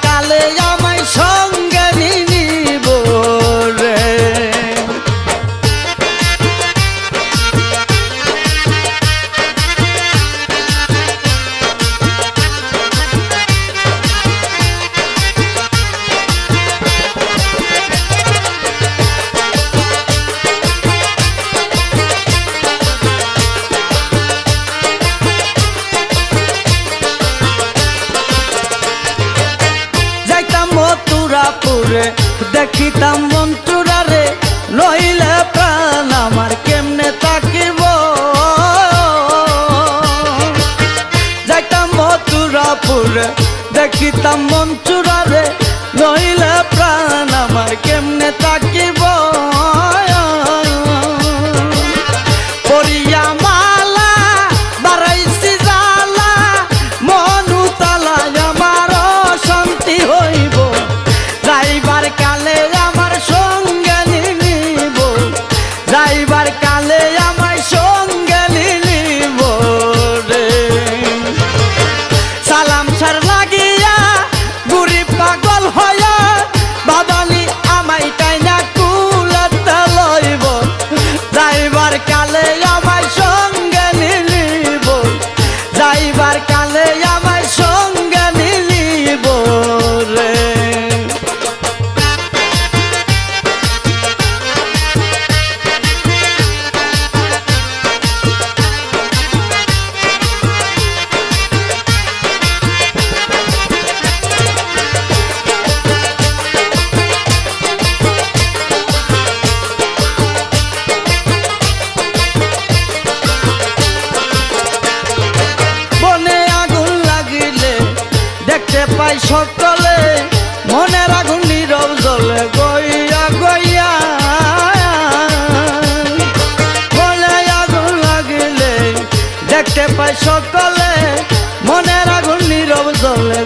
কালে আমায় সঙ্গে নিব রে। মথুরাপুরে দেখিতাম মন্টুরা রে, নইলে প্রাণ আমার কেমনে থাকিব। যাইতাম মথুরাপুরে দেখিতাম মন্টুরা রে, নইলে প্রাণ আমার কেমনে থাকিব। পরিয়া মালা বারাইছি জালা, মনু তালা আমার শান্তি হইব। যাইবার কালে আমার সঙ্গে নিব, যাইবার কালে আমায় সঙ্গে নিব রে। সালাম সার লাগিয়া বুড়ি পাগল হইয়া, বাবানি আমায় টাইনা কুলাতে লইব। যাইবার কালে আমায় সঙ্গে নিব, যাইবার কালে আমায় সঙ্গে নিব রে। দেখতে পাই সকলে মনের আগুন নীরব জ্বলে গইয়া গইয়া। মনে আগুন লাগিলে দেখতে পাই সকলে মনের আগুন নীরব জ্বলে